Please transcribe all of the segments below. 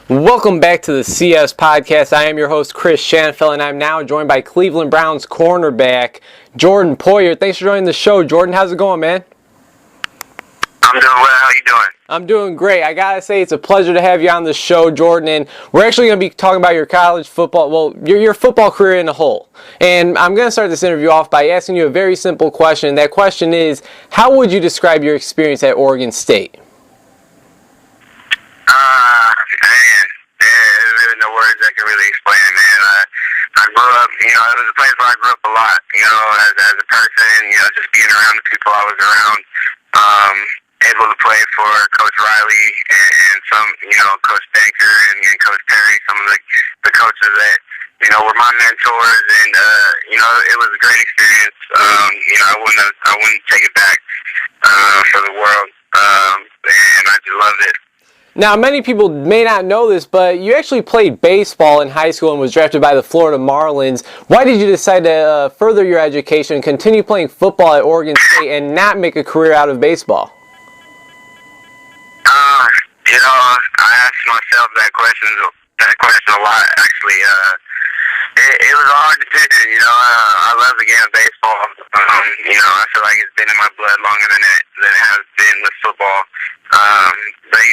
Welcome back to the CS Podcast. I am your host, Chris Shanfeld, and I'm now joined by Cleveland Browns cornerback, Jordan Poyer. Thanks for joining the show, Jordan. How's it going, man? I'm doing well. How you doing? I'm doing great. I gotta say, it's a pleasure to have you on the show, Jordan, and we're actually going to be talking about your college football, your football career in a whole. And I'm going to start this interview off by asking you a very simple question. That question is, how would you describe your experience at Oregon State? Man, there's really no words that can really explain it, man. I grew up, it was a place where I grew up a lot, as a person, just being around the people I was around, able to play for Coach Riley and some, Coach Banker and Coach Terry, some of the coaches that, were my mentors, and, it was a great experience. I wouldn't take it back, for the world, and I just loved it. Now, many people may not know this, but you actually played baseball in high school and was drafted by the Florida Marlins. Why did you decide to further your education and continue playing football at Oregon State and not make a career out of baseball? I asked myself that question a lot, actually. It was a hard decision, I love the game of baseball. I feel like it's been in my blood longer than it has been with football. But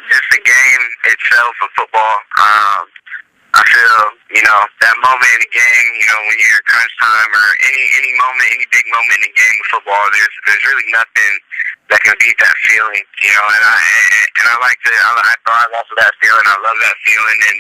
just the game itself of football, I feel, that moment in the game, when you're crunch time or any moment, any big moment in the game of football, there's really nothing that can beat that feeling, and I like to, I thrive off of that feeling. I love that feeling, and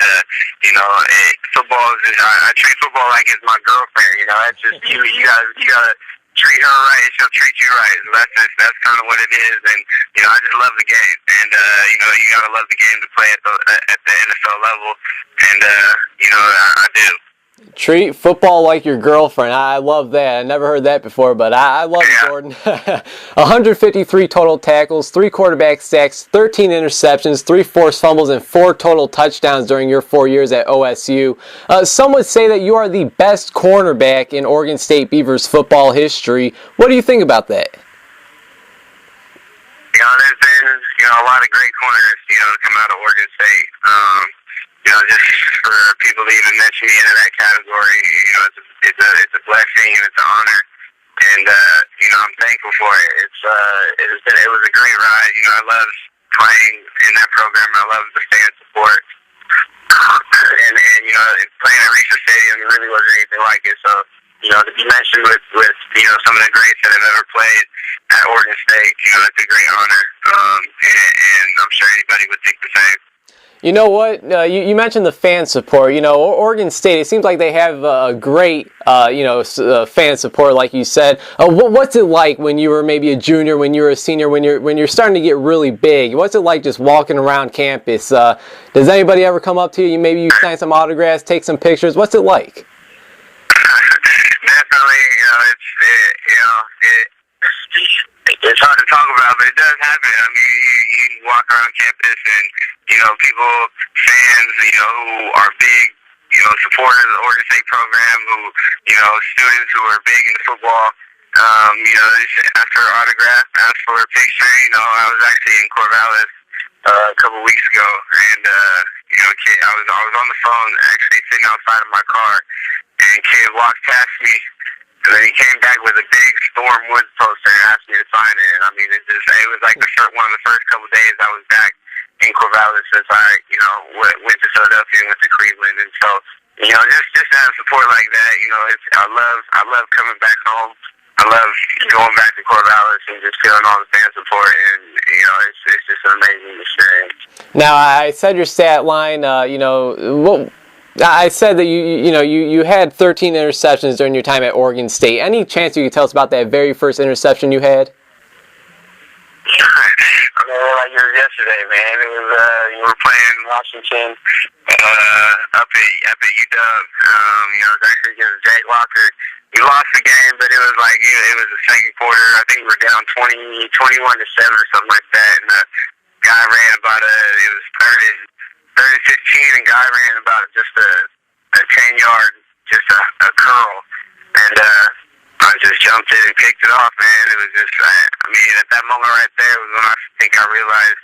football is just, I treat football like it's my girlfriend, it's just, you gotta treat her right and she'll treat you right. So that's kind of what it is, and I just love the game, and you gotta love the game to play at the NFL level, and I do. Treat football like your girlfriend. I love that. I never heard that before, but I love it, Jordan. 153 total tackles, 3 quarterback sacks, 13 interceptions, 3 forced fumbles, and 4 total touchdowns during your 4 years at OSU. Some would say that you are the best cornerback in Oregon State Beavers football history. What do you think about that? There's been, a lot of great corners, come out of Oregon State. Just for people to even mention me into that category, it's a blessing and it's an honor, and I'm thankful for it. It was a great ride. I love playing in that program. I love the fan support, and playing at Reese Stadium, it really wasn't anything like it. So to be mentioned with some of the greats that have ever played at Oregon State, it's a great honor, and I'm sure anybody would think the same. You know what? You mentioned the fan support. Oregon State, it seems like they have a great, fan support, like you said. What's it like when you were maybe a junior, when you were a senior, when you're starting to get really big? What's it like just walking around campus? Does anybody ever come up to you? Maybe you sign some autographs, take some pictures. What's it like? Definitely, it's hard to talk about, but it does happen. I mean, you walk around campus and, people, fans, who are big, supporters of the Oregon State program, who, students who are big into football, ask for an autograph, ask for a picture. I was actually in Corvallis a couple weeks ago, and, I was on the phone, actually sitting outside of my car, and a kid walked past me. And then he came back with a big Storm Woods poster and asked me to sign it. And I mean, it was like one of the first couple of days I was back in Corvallis since I, went to Philadelphia and went to Cleveland. And so, just to have support like that, I love coming back home. I love going back to Corvallis and just feeling all the fan support. And, it's just an amazing experience. Now, I said your stat line, I said that you had 13 interceptions during your time at Oregon State. Any chance you could tell us about that very first interception you had? Like it was yesterday, man. It was you were playing Washington up at UW. It was actually against Jake Walker. We lost the game, but it was like it was the second quarter. I think we were down 21-7 or something like that, and the guy ran about it was third and 15, and guy ran about just a 10-yard, just a curl, and I just jumped in and picked it off, man. It was just, at that moment right there was when I think I realized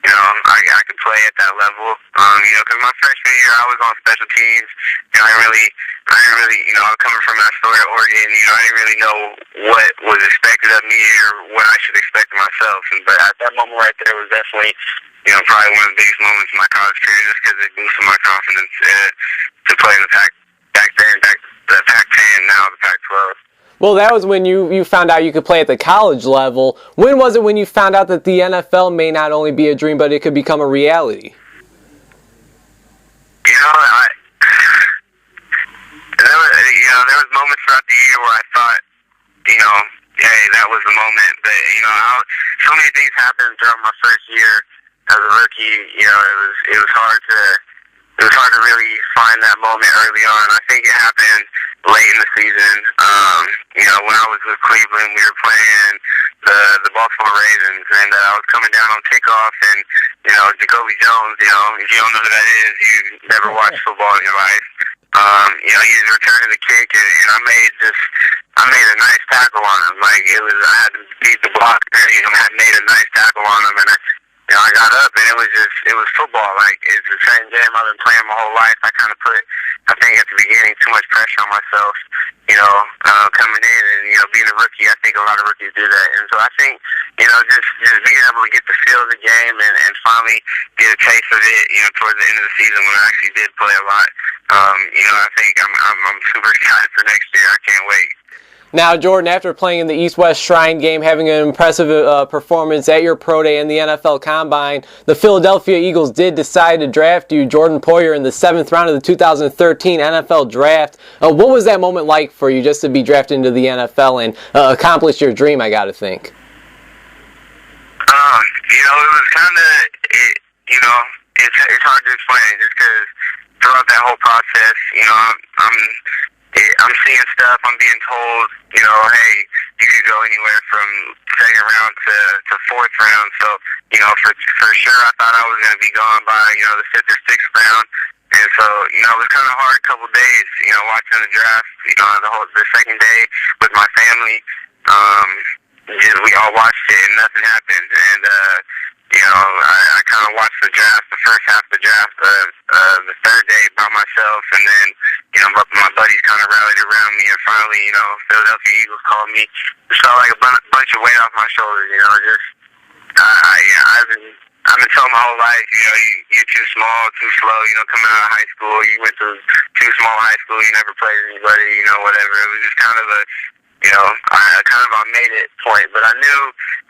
you know, I could play at that level. You know, because my freshman year I was on special teams. You know, I didn't really, you know, I'm coming from Astoria, Oregon. You know, I didn't really know what was expected of me or what I should expect of myself. But at that moment right there was definitely, you know, probably one of the biggest moments in my college career, just because it boosted my confidence to play in the back then, the Pac-10, now the Pac-12. Well, that was when you found out you could play at the college level. When was it when you found out that the NFL may not only be a dream, but it could become a reality? You know, there was moments throughout the year where I thought, you know, hey, that was the moment. But you know, so many things happened throughout my first year as a rookie. You know, it was hard to really find that moment early on. I think it happened late in the season. You know, when I was with Cleveland, we were playing the Baltimore Ravens, and I was coming down on kickoff, and you know, Jacoby Jones. You know, if you don't know who that is, you never watched football in your life. You know, he was returning the kick, and I made a nice tackle on him. Like I had to beat the blocker. You know, I made a nice tackle on him, and you know, I got up, and it was football. Like, it's the same game I've been playing my whole life. I kind of put, I think at the beginning, too much pressure on myself, you know, coming in and, you know, being a rookie. I think a lot of rookies do that. And so I think, you know, just being able to get the feel of the game and finally get a taste of it, you know, towards the end of the season when I actually did play a lot. You know, I think I'm super excited for next year. I can't wait. Now, Jordan, after playing in the East-West Shrine game, having an impressive performance at your pro day and the NFL Combine, the Philadelphia Eagles did decide to draft you, Jordan Poyer, in the 7th round of the 2013 NFL Draft. What was that moment like for you, just to be drafted into the NFL and accomplish your dream, I got to think? You know, it was kind of, you know, it's hard to explain just because throughout that whole process, you know, I'm seeing stuff. I'm being told, you know, hey, you could go anywhere from 2nd round to 4th round. So, you know, for sure, I thought I was going to be gone by, you know, the 5th or 6th round. And so, you know, it was kind of hard a couple days, you know, watching the draft. You know, the second day with my family, we all watched it and nothing happened. And you know, I kind of watched the draft, the first half of the draft, the 3rd day by myself, and then, you know, my buddies kind of rallied around me, and finally, you know, Philadelphia Eagles called me. It felt like a bunch of weight off my shoulders, you know, just, I've been told my whole life, you know, you're too small, too slow, you know, coming out of high school, you went to too small high school, you never played anybody, you know, whatever. It was just kind of a, you know, I made it point, but I knew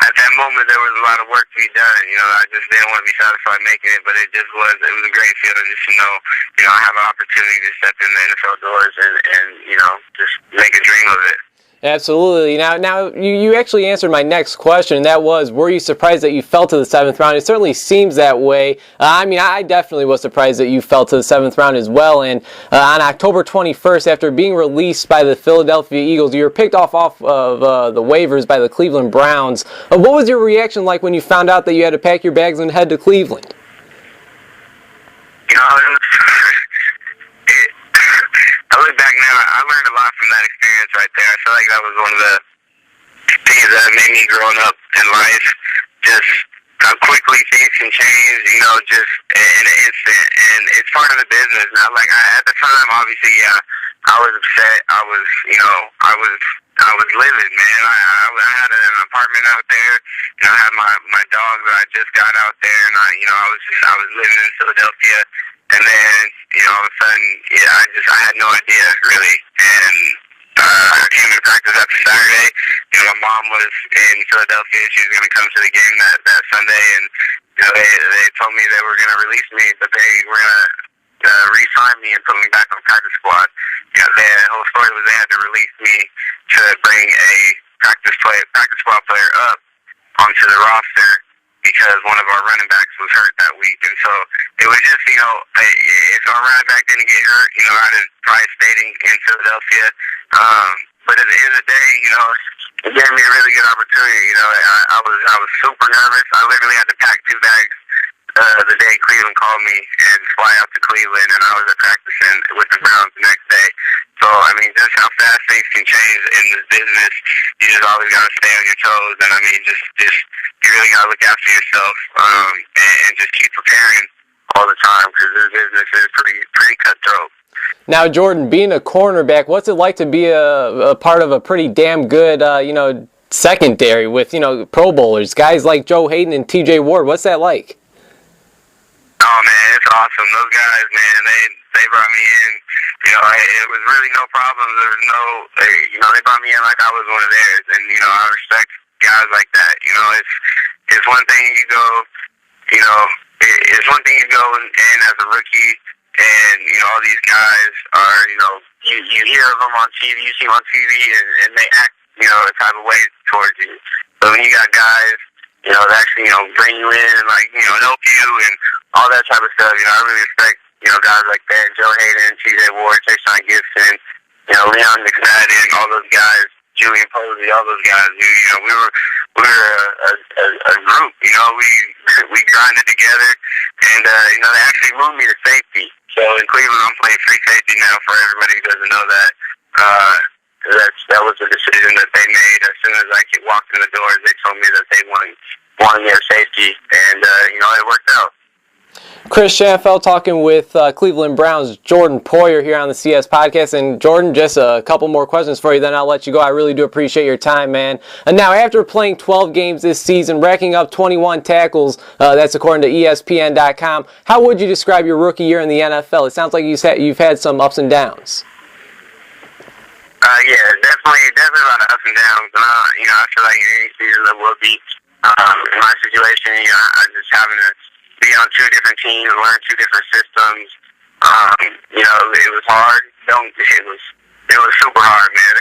at that moment there was a lot of work to be done. You know, I just didn't want to be satisfied making it, but it was a great feeling just to know, you know, I have an opportunity to step in the NFL doors and you know, just make a dream of it. Absolutely. Now you actually answered my next question, and that was, were you surprised that you fell to the 7th round? It certainly seems that way. I mean, I definitely was surprised that you fell to the 7th round as well. And on October 21st, after being released by the Philadelphia Eagles, you were picked off of the waivers by the Cleveland Browns. What was your reaction like when you found out that you had to pack your bags and head to Cleveland? You know, I look back now, I learned a lot from that experience right there. I feel like that was one of the things that made me growing up in life. Just how quickly things can change, you know, just in an instant. And it's part of the business. Now, like, at the time, obviously, yeah, I was upset. I was livid, man. I had an apartment out there. You know, I had my dog that I just got out there, and I was living in Philadelphia. And then, you know, all of a sudden, yeah, I had no idea, really. And I came to practice after Saturday. You know, my mom was in Philadelphia. She was going to come to the game that Sunday. And, you know, they told me they were going to release me, but they were going to re-sign me and put me back on practice squad. You know, the whole story was they had to release me to bring a practice squad player up onto the roster, because one of our running backs was hurt that week. And so it was just, you know, if our running back didn't get hurt, you know, I'd have probably stayed in Philadelphia. But at the end of the day, you know, it gave me a really good opportunity. You know, I was super nervous. I literally had to pack 2 bags the day Cleveland called me and fly out to Cleveland, and I was at practicing with the Browns the next day. So, I mean, just how fast things can change in this business. You just always got to stay on your toes. And, I mean, just you really gotta look after yourself, and just keep preparing all the time, because this business is pretty cutthroat. Now, Jordan, being a cornerback, what's it like to be a part of a pretty damn good, secondary with, Pro Bowlers, guys like Joe Hayden and T.J. Ward? What's that like? Oh man, it's awesome. Those guys, man, they brought me in. It was really no problem. There was they brought me in like I was one of theirs, and I respect guys like that. It's one thing you go, it's one thing you go in as a rookie, and all these guys are, you hear of them on TV, you see them on TV, and they act, a type of way towards you. But when you got guys, that actually, bring you in and help you and all that type of stuff, I really respect, guys like that, Joe Hayden, T.J. Ward, Tayshaun Gibson, Leon McFadden, all those guys, Julian Posey, all those guys, we were a group, we grinded together, and, they actually moved me to safety. So in Cleveland, I'm playing free safety now. For everybody who doesn't know that, that was the decision that they made. As soon as I walked in the doors, they told me that they wanted me at safety, and it worked out. Chris Shanfeld talking with Cleveland Browns' Jordan Poyer here on the CS Podcast. And Jordan, just a couple more questions for you, then I'll let you go. I really do appreciate your time, man. And now, after playing 12 games this season, racking up 21 tackles, that's according to ESPN.com, how would you describe your rookie year in the NFL? It sounds like you've had some ups and downs. Yeah, definitely a lot of ups and downs. I feel like any season there will be. In my situation, I just having to be on two different teams, learn two different systems. It was hard. It was super hard, man.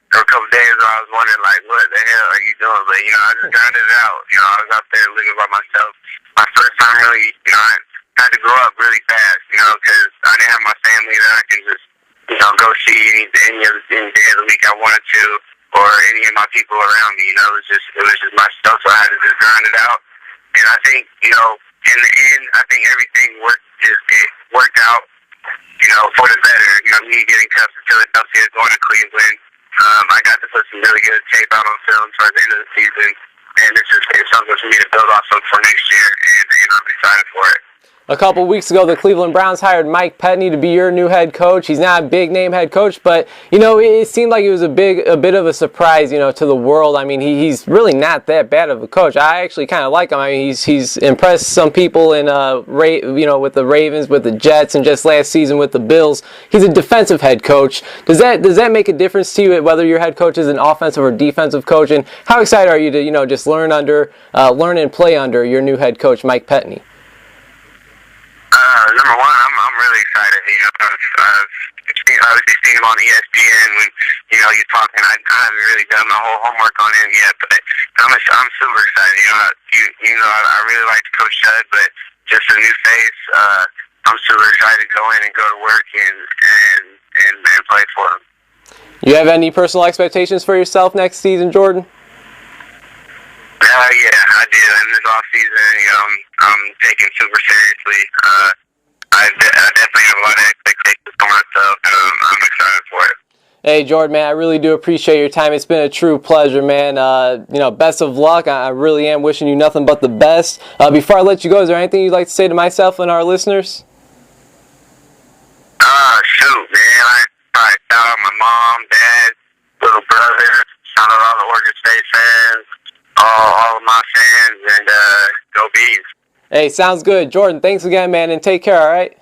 There were a couple days where I was wondering, like, what the hell are you doing? But, I just grinded it out. I was out there living by myself. My first time really, I had to grow up really fast, because I didn't have my family that I can just, go see any day of the week I wanted to, or any of my people around me. It was just myself, so I had to just grind it out. And I think, in the end, I think everything worked out, for the better. Me getting cut to Philadelphia, going to Cleveland. I got to put some really good tape out on film towards the end of the season, and it's something for me to build off of for next year, and I'm excited for it. A couple weeks ago, the Cleveland Browns hired Mike Petney to be your new head coach. He's not a big-name head coach, but, it seemed like it was a bit of a surprise, to the world. I mean, he's really not that bad of a coach. I actually kind of like him. I mean, he's impressed some people in, with the Ravens, with the Jets, and just last season with the Bills. He's a defensive head coach. Does that make a difference to you, whether your head coach is an offensive or defensive coach? And how excited are you to, just learn and play under your new head coach, Mike Petney? Number one, I'm really excited. Obviously seeing him on ESPN when you're talking. I haven't really done my whole homework on him yet, but I'm super excited. I really like Coach Judd, but just a new face. I'm super excited to go in and go to work and play for him. You have any personal expectations for yourself next season, Jordan? Yeah, I do. And this off season, I'm taking super seriously. I definitely have a lot of expectations for myself, and I'm excited for it. Hey, Jordan, man, I really do appreciate your time. It's been a true pleasure, man. Best of luck. I really am wishing you nothing but the best. Before I let you go, is there anything you'd like to say to myself and our listeners? Shoot, man. I probably shout out my mom, dad, little brother, shout out all the Oregon State fans, all of my fans, and go Bees. Hey, sounds good. Jordan, thanks again, man, and take care, all right?